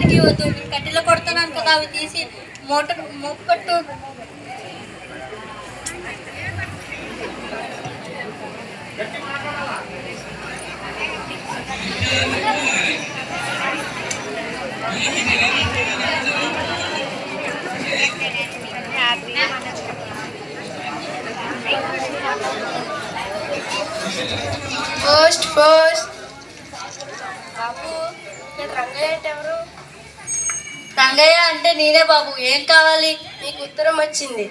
దేనికి వద్దు. కట్టెలో కొడుతున్నాను కదా, అవి తీసి మొక్కట్టు. ఫస్ట్ ఫస్ట్ బాబు, రంగయ్య అంటే ఎవరు? రంగయ్య అంటే నేనే బాబు. ఏం కావాలి? మీకు ఉత్తరం వచ్చింది.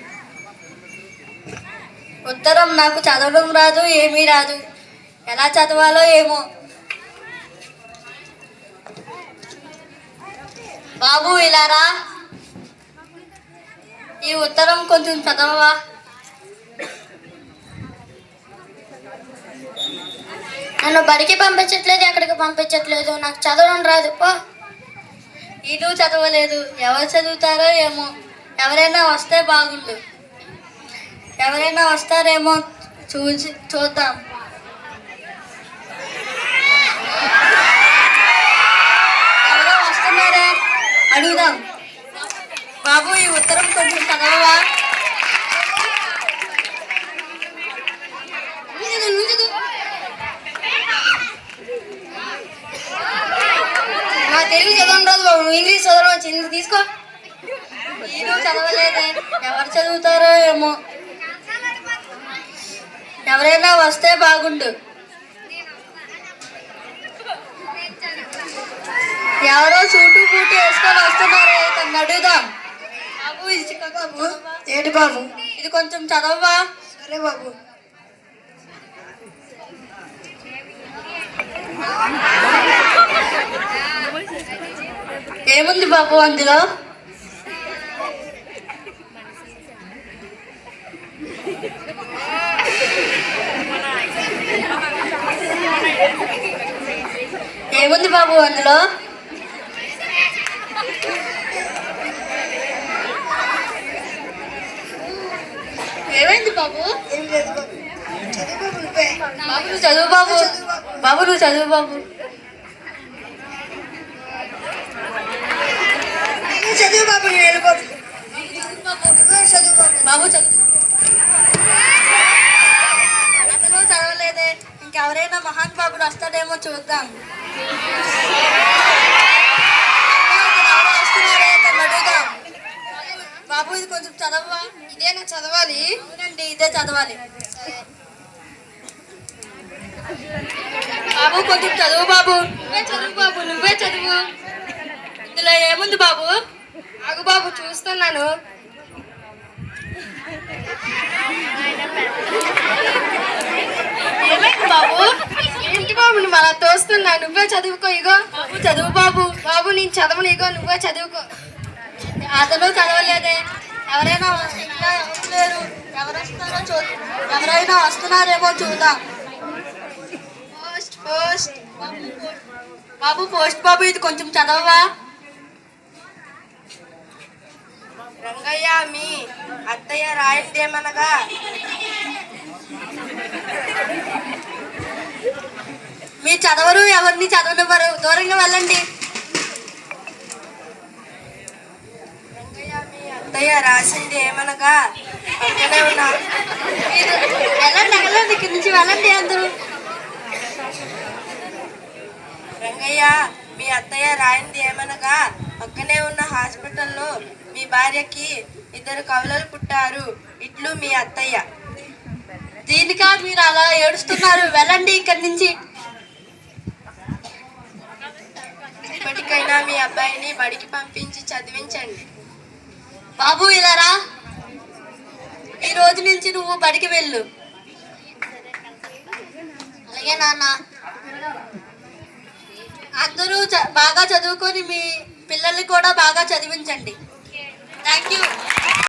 ఉత్తరం? నాకు చదవడం రాదు, ఏమీ రాదు. ఎలా చదవాలో ఏమో. బాబు ఇలా రా. ఈ ఉత్తరం కొంచెం చదవవా? నన్ను బడికి పంపించట్లేదు, ఎక్కడికి పంపించట్లేదు. నాకు చదవడం రాదు. పో. ఇటు చదవలేదు. ఎవరు చదువుతారో ఏమో. ఎవరైనా వస్తే బాగుండు. ఎవరైనా వస్తారేమో చూద్దాం. ఎవరో వస్తున్నారా? అడుగుదాం. బాబు, ఈ ఉత్తరం కొంచెం చదవవా? నాకు తెలుగు చదవడం రాదు బాబు. నువ్వు ఇంగ్లీష్ చదవడం వచ్చింది, తీసుకో. నేను చదవలేదే. ఎవరు చదువుతారో ఏమో. ఎవరైనా వస్తే బాగుండు. ఎవరో సూటు బూటు వేసుకొని వస్తున్నారే, తను అడుగుదాం. బాబు, ఇది బాబు. ఏంటి బాబు? ఇది కొంచెం చదవవా? సరే బాబు. ఏముంది బాబు అందులో? ఏముంది బాబు అందులో? ఏమైంది బాబు? ఏం లేదు బాబు. చదువు బాబు. నువ్వే. బాబు నువ్వు చదువు బాబు. బాబు నువ్వు చదువు బాబు. చదువు బాబు. నేను వెళ్ళిపోతాను. చదువు బాబు. బాబు చదువు. అతను చదవలేదే. ఇంకెవరైనా మహాన్ బాబులు వస్తాడేమో చూద్దాం. వస్తున్నారే, తను అడుగుదాం. బాబు, ఇది కొంచెం చదవవా? ఇదేనా చదవాలి? అవునండి, ఇదే చదవాలి. బాబు కొంచెం చదువు బాబు. నువ్వే చదువు బాబు. నువ్వే చదువు. ఇందులో ఏముంది బాబు? ఆగు బాబు, చూస్తున్నాను. ఏమైంది బాబు? ఏంటి బాబు నువ్వు అలా తోస్తున్నా? నువ్వే చదువుకో. ఇగో బాబు చదువు బాబు. బాబు, నేను చదవను. ఇగో నువ్వే చదువుకో. అతను చదవలేదే. ఎవరైనా ఇంకా ఎవరు లేరు. ఎవరు వస్తారో ఎవరైనా వస్తున్నారేమో చూద్దాం. Post post. బాబు పోస్ట్ బాబు, ఇది కొంచెం చదవవా? రంగయ్య, మీ అత్తయ్య రాయిందేమనగా, మీరు చదవరు, ఎవరిని చదవనివ్వరు. దూరంగా వెళ్ళండి. రంగయ్య, మీ అత్తయ్య రాసింది ఏమనగా, పక్కనే ఉన్నా. మీరు వెళ్ళండి, ఇక్కడి నుంచి వెళ్ళండి అందరూ. రంగయ్య, మీ అత్తయ్య రాయింది ఏమనగా, పక్కనే ఉన్న హాస్పిటల్లో మీ భార్యకి 2 కవలలు పుట్టారు. ఇట్లు మీ అత్తయ్య. దీనికా మీరు అలా ఏడుస్తున్నారు? వెళ్ళండి ఇక్కడి నుంచి. ఇప్పటికైనా మీ అబ్బాయిని బడికి పంపించి చదివించండి. బాబు ఇలా రా. ఈ రోజు నుంచి నువ్వు బడికి వెళ్ళు. అలాగే నాన్న. అందరూ బాగా చదువుకొని మీ పిల్లల్ని కూడా బాగా చదివించండి. Thank you.